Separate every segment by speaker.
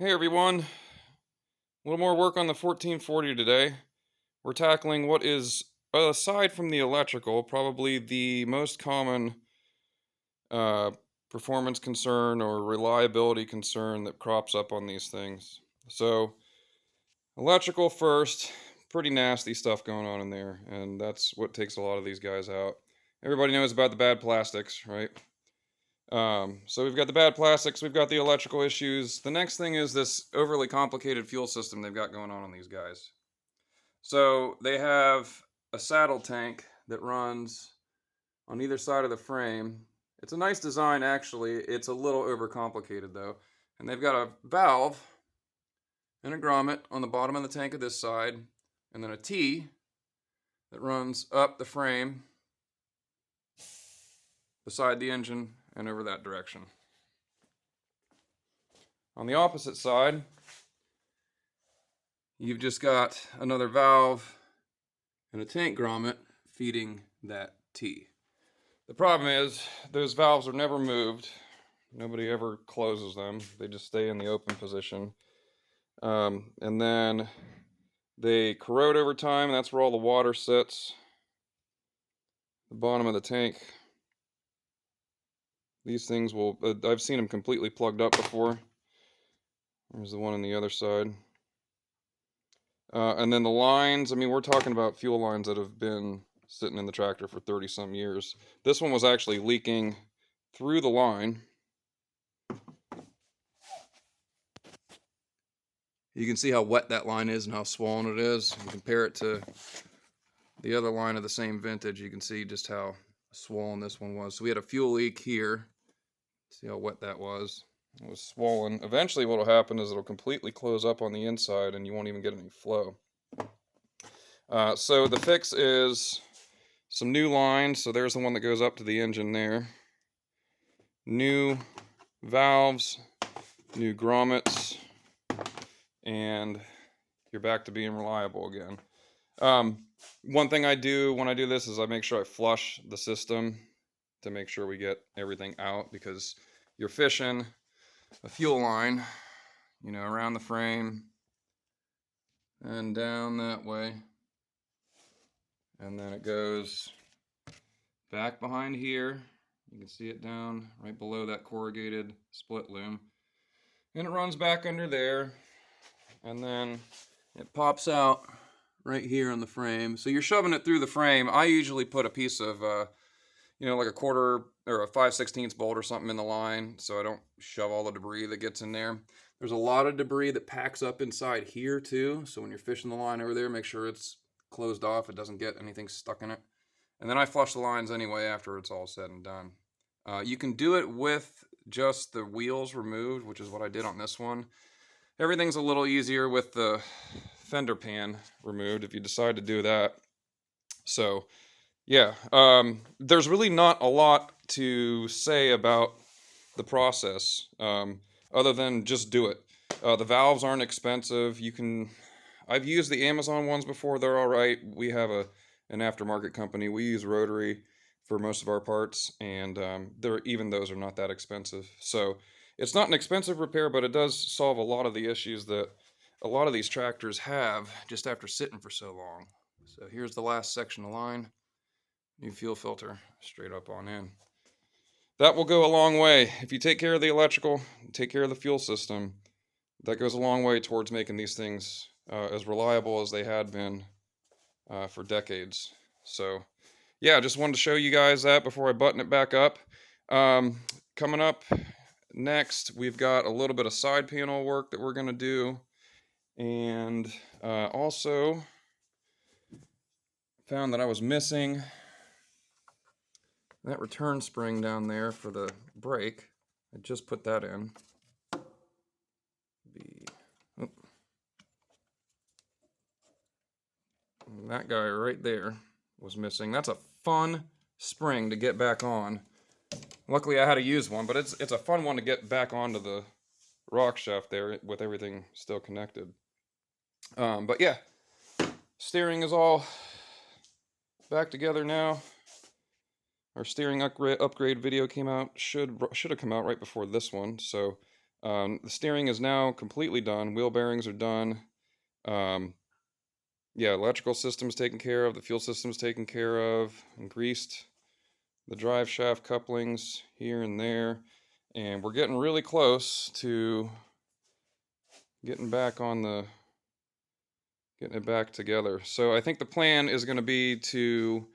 Speaker 1: Hey everyone, a little more work on the 1440 today. We're tackling what is, aside from the electrical, probably the most common uh, performance concern or reliability concern that crops up on these things. So, electrical first, pretty nasty stuff going on in there, and that's what takes a lot of these guys out. Everybody knows about the bad plastics, right? So we've got the bad plastics, we've got the electrical issues. The next thing is this overly complicated fuel system they've got going on these guys. So they have a saddle tank that runs on either side of the frame. It's a nice design, actually. It's a little overcomplicated, though. And they've got a valve and a grommet on the bottom of the tank of this side, and then a T that runs up the frame beside the engine and over that direction. On the opposite side, you've just got another valve and a tank grommet feeding that T. The problem is those valves are never moved. Nobody ever closes them. They just stay in the open position. And then they corrode over time. That's where all the water sits. The bottom of the tank. These things will, I've seen them completely plugged up before. There's the one on the other side. And then the lines, I mean, we're talking about fuel lines that have been sitting in the tractor for 30 some years. This one was actually leaking through the line. You can see how wet that line is and how swollen it is. You compare it to the other line of the same vintage, you can see just how swollen this one was. So we had a fuel leak here. See how wet that was. It was swollen. Eventually what will happen is it'll completely close up on the inside and you won't even get any flow. So the fix is some new lines. So there's the one that goes up to the engine there. New valves, new grommets, and you're back to being reliable again. One thing I do when I do this is I make sure I flush the system to make sure we get everything out, because you're fishing a fuel line, you know, around the frame and down that way. And then it goes back behind here. You can see it down right below that corrugated split loom. And it runs back under there. And then it pops out right here on the frame. So you're shoving it through the frame. I usually put a piece of, like a quarter or a 5/16 bolt or something in the line, so I don't shove all the debris that gets in there. There's a lot of debris that packs up inside here too. So when you're fishing the line over there, make sure it's closed off. It doesn't get anything stuck in it. And then I flush the lines anyway after it's all said and done. You can do it with just the wheels removed, which is what I did on this one. Everything's a little easier with the fender pan removed if you decide to do that. So yeah, there's really not a lot to say about the process, other than just do it. The valves aren't expensive. I've used the Amazon ones before. They're all right. We have an aftermarket company. We use Rotary for most of our parts, and even those are not that expensive. So it's not an expensive repair, but it does solve a lot of the issues that a lot of these tractors have just after sitting for so long. So here's the last section of line. New fuel filter straight up on in. That will go a long way. If you take care of the electrical, take care of the fuel system, that goes a long way towards making these things as reliable as they had been for decades. So yeah, just wanted to show you guys that before I button it back up. Coming up next, we've got a little bit of side panel work that we're going to do, and also found that I was missing that return spring down there for the brake. I just put that in. That guy right there was missing. That's a fun spring to get back on. Luckily I had to use one, but it's a fun one to get back onto the rock shaft there with everything still connected. But yeah, steering is all back together now. Our steering upgrade video came out, should have come out right before this one, so The steering is now completely done. Wheel bearings are done. Yeah, electrical system's taken care of. The fuel system's taken care of and greased. The drive shaft couplings here and there. And we're getting really close to getting back on the getting it back together. So I think the plan is going to be to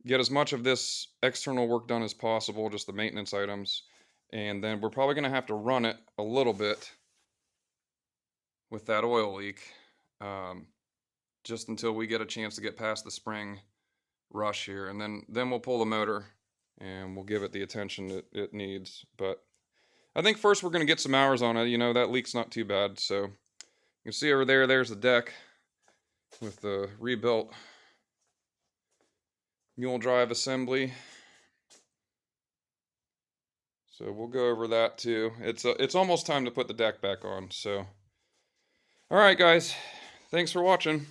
Speaker 1: get as much of this external work done as possible, just the maintenance items, and then we're probably going to have to run it a little bit with that oil leak, just until we get a chance to get past the spring rush here, and then we'll pull the motor and we'll give it the attention it needs. But I think first we're going to get some hours on it. You know, that leak's not too bad. So you can see over there, there's the deck with the rebuilt mule drive assembly. So we'll go over that too. It's almost time to put the deck back on. So, all right, guys, thanks for watching.